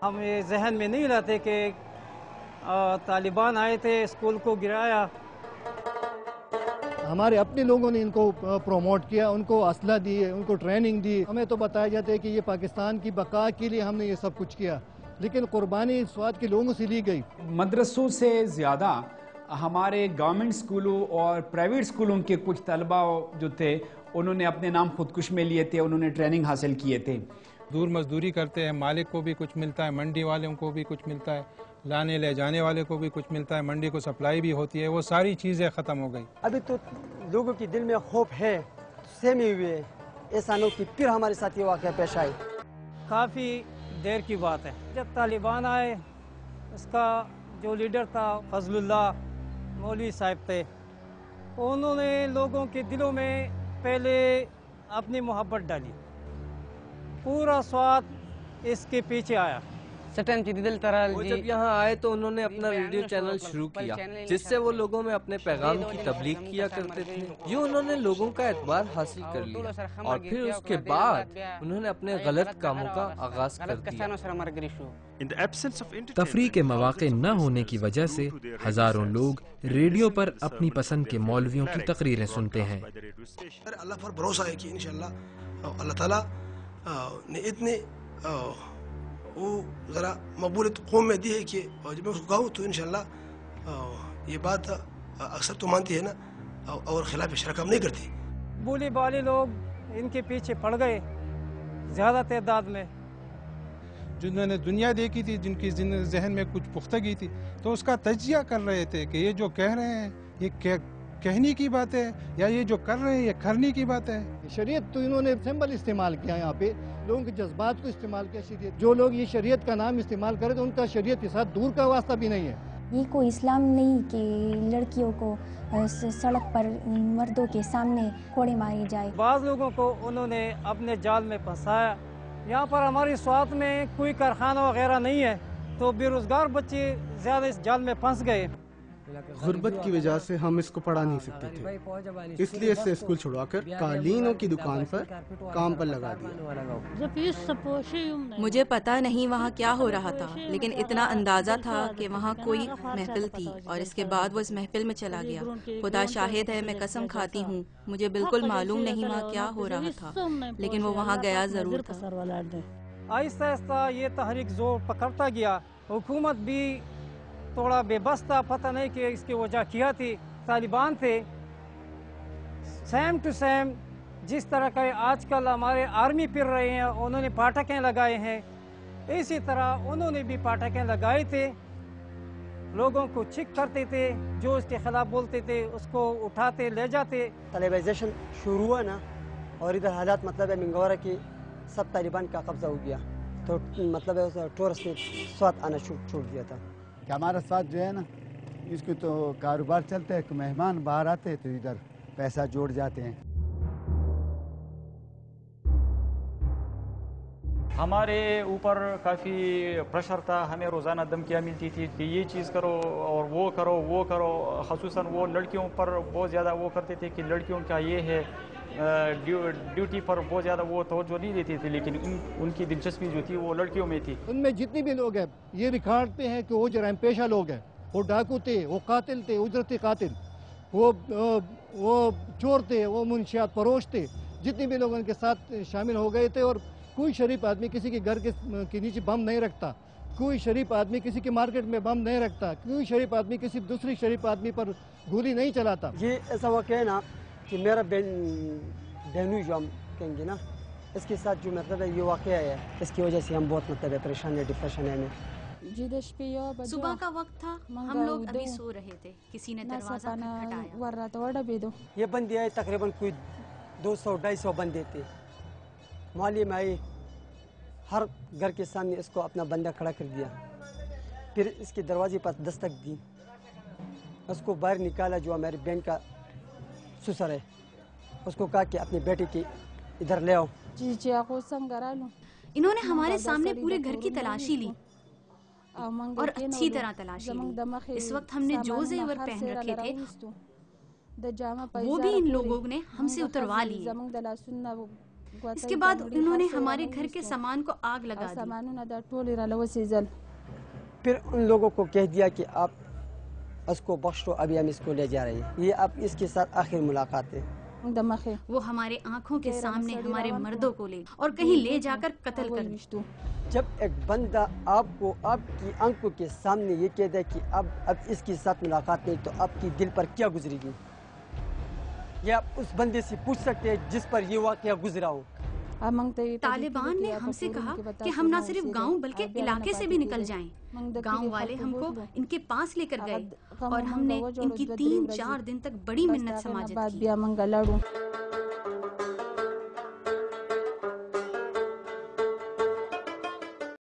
ہم یہ ذہن میں نہیں لاتے کہ طالبان آئے تھے اسکول کو گرایا. ہمارے اپنے لوگوں نے ان کو پروموٹ کیا، ان کو اسلحہ دی، ان کو ٹریننگ دی. ہمیں تو بتایا جاتا ہے کہ یہ پاکستان کی بقا کے لیے ہم نے یہ سب کچھ کیا، لیکن قربانی سوات کے لوگوں سے لی گئی. مدرسوں سے زیادہ ہمارے گورنمنٹ اسکولوں اور پرائیویٹ اسکولوں کے کچھ طلباء جو تھے انہوں نے اپنے نام خودکش میں لیے تھے، انہوں نے ٹریننگ حاصل کیے تھے. دور مزدوری کرتے ہیں، مالک کو بھی کچھ ملتا ہے، منڈی والوں کو بھی کچھ ملتا ہے، لانے لے جانے والے کو بھی کچھ ملتا ہے، منڈی کو سپلائی بھی ہوتی ہے. وہ ساری چیزیں ختم ہو گئی. ابھی تو لوگوں کے دل میں خوف ہے، سہمے ہوئے ایسا نہ کہ پھر ہمارے ساتھ یہ واقعہ پیش آئے. کافی دیر کی بات ہے جب طالبان آئے، اس کا جو لیڈر تھا فضل اللہ مولوی صاحب تھے، انہوں نے لوگوں کے دلوں میں پہلے اپنی محبت ڈالی. پورا سوات اس کے پیچھے آیا. وہ جب یہاں آئے تو انہوں نے اپنا ریڈیو چینل شروع کیا جس سے وہ لوگوں میں اپنے پیغام کی تبلیغ کیا کرتے تھے. یوں انہوں نے لوگوں کا اعتبار حاصل کر لیا اور پھر اس کے بعد انہوں نے اپنے غلط کاموں کا آغاز کر دیا. تفریح کے مواقع نہ ہونے کی وجہ سے ہزاروں لوگ ریڈیو پر اپنی پسند کے مولویوں کی تقریریں سنتے ہیں. اللہ پر بھروسہ ہے کہ انشاءاللہ اللہ تعالیٰ نے اتنے وہ ذرا مقبولیت قوم میں دی ہے کہ جب میں اس کو کہوں تو انشاءاللہ یہ بات اکثر تو مانتی ہے نا اور خلاف شرع کام نہیں کرتی. بولی بالی لوگ ان کے پیچھے پڑ گئے زیادہ تعداد میں. جنہوں نے دنیا دیکھی تھی، جن کی ذہن میں کچھ پختگی تھی، تو اس کا تجزیہ کر رہے تھے کہ یہ جو کہہ رہے ہیں یہ کہنے کی بات ہے یا یہ جو کر رہے ہیں یہ کرنے کی بات ہے. شریعت تو انہوں نے سمبل استعمال کیا، یہاں پہ لوگوں کے جذبات کو استعمال کیا. شریعت جو لوگ یہ شریعت کا نام استعمال کرے تو ان کا شریعت کے ساتھ دور کا واسطہ بھی نہیں ہے. یہ کوئی اسلام نہیں کہ لڑکیوں کو سڑک پر مردوں کے سامنے کوڑے مارے جائے. بعض لوگوں کو انہوں نے اپنے جال میں پھنسایا. یہاں پر ہماری سوات میں کوئی کارخانہ وغیرہ نہیں ہے تو بے روزگار بچے زیادہ اس جال میں پھنس گئے. غربت کی وجہ سے ہم اس کو پڑھا نہیں سکتے تھے، اس لیے اسے اسکول چھڑوا کر قالینوں کی دکان پر کام پر لگا دیا. مجھے پتا نہیں وہاں کیا ہو رہا تھا، لیکن اتنا اندازہ تھا کہ وہاں کوئی محفل تھی اور اس کے بعد وہ اس محفل میں چلا گیا. خدا شاہد ہے، میں قسم کھاتی ہوں مجھے بالکل معلوم نہیں وہاں کیا ہو رہا تھا، لیکن وہ وہاں گیا ضرور تھا. آہستہ آہستہ یہ تحریک زور پکڑتا گیا. حکومت بھی تھوڑا بے بس تھا، پتہ نہیں کہ اس کی وجہ کیا تھی. طالبان تھے سیم ٹو سیم جس طرح کا آج کل ہمارے آرمی پھر رہے ہیں، انہوں نے پاٹھکیں لگائے ہیں، اسی طرح انہوں نے بھی پاٹھکیں لگائے تھے. لوگوں کو چیک کرتے تھے، جو اس کے خلاف بولتے تھے اس کو اٹھاتے لے جاتے. طالبائزیشن شروع ہوا نا، اور ادھر حالات مطلب ہے منگورہ کی سب طالبان کا قبضہ ہو گیا، تو مطلب ہے ٹورسٹ نے سوات آنا چھوڑ دیا تھا. کہ ہمارا ساتھ جو ہے نا اس کو تو کاروبار چلتا ہے کہ مہمان باہر آتے ہیں تو ادھر پیسہ جوڑ جاتے ہیں. ہمارے اوپر کافی پریشر تھا، ہمیں روزانہ دھمکیاں ملتی تھی کہ یہ چیز کرو اور وہ کرو وہ کرو. خصوصاً وہ لڑکیوں پر بہت زیادہ وہ کرتے تھے کہ لڑکیوں کا یہ ہے ڈیوٹی پر بہت زیادہ وہ توجہ نہیں دیتی تھی، لیکن ان کی دلچسپی جو تھی وہ لڑکیوں میں تھی. ان میں جتنے بھی لوگ ہیں یہ ریکارڈ پہ ہیں کہ وہ جرائم پیشہ لوگ ہیں. وہ ڈاکو تھے، وہ قاتل تھے، اجرتی قاتل، وہ چور تھے، وہ منشیات فروش تھے. جتنے بھی لوگ ان کے ساتھ شامل ہو گئے تھے. اور کوئی شریف آدمی کسی کے گھر کے نیچے بم نہیں رکھتا، کوئی شریف آدمی کسی کے مارکیٹ میں بم نہیں رکھتا، کوئی شریف آدمی کسی دوسری شریف آدمی پر گولی نہیں چلاتا. یہ ایسا واقعہ ہے نا کہ میرا بہنوئی جو ہم کہیں گے نا، اس کے ساتھ جو مطلب ہے یہ واقعہ ہے، اس کی وجہ سے ہم بہت مطلب ہے پریشان ہے، ڈپریشن ہے. صبح کا وقت تھا، ہم لوگ ابھی سو رہے تھے، کسی نے دروازہ کھٹکھٹایا. یہ بندے آئے تقریباً کوئی 200-250 بندے تھے. محلے میں آئے، ہر گھر کے سامنے اس کو اپنا بندہ کھڑا کر دیا. پھر اس کے دروازے پر دستک دی، اس کو باہر نکالا جو ہماری بہن کا سسر ہے. اس کو کہا کہ اپنے بیٹے کی ادھر لے آؤ. انہوں نے ہمارے سامنے پورے گھر کی تلاشی لی اور اچھی طرح تلاشی لی. اس وقت ہم نے جو زیور پہن رکھے تھے وہ بھی ان لوگوں نے ہم سے اتروا لیے. اس کے بعد انہوں نے ہمارے گھر کے سامان کو آگ لگا دی. پھر ان لوگوں کو کہہ دیا کہ آپ اس کو بخش دو, ابھی ہم اس کو لے جا رہے ہیں. یہ اب اس کے ساتھ آخر ملاقات ہے. وہ ہمارے آنکھوں کے سامنے ہمارے مردوں کو لے اور کہیں لے جا کر قتل کر دی. جب ایک بندہ آپ کو آپ کی آنکھوں کے سامنے یہ کہہ دے کہ اب اس کے ساتھ ملاقات نہیں, تو آپ کی دل پر کیا گزرے گی؟ یا آپ اس بندے سے پوچھ سکتے ہیں جس پر یہ واقعہ گزرا ہو. طالبان نے ہم سے کہا کہ ہم نہ صرف گاؤں بلکہ علاقے سے بھی نکل جائیں. گاؤں والے ہم کو ان کے پاس لے کر گئے اور ہم نے ان کی 3-4 دن تک بڑی منت سماجت کی.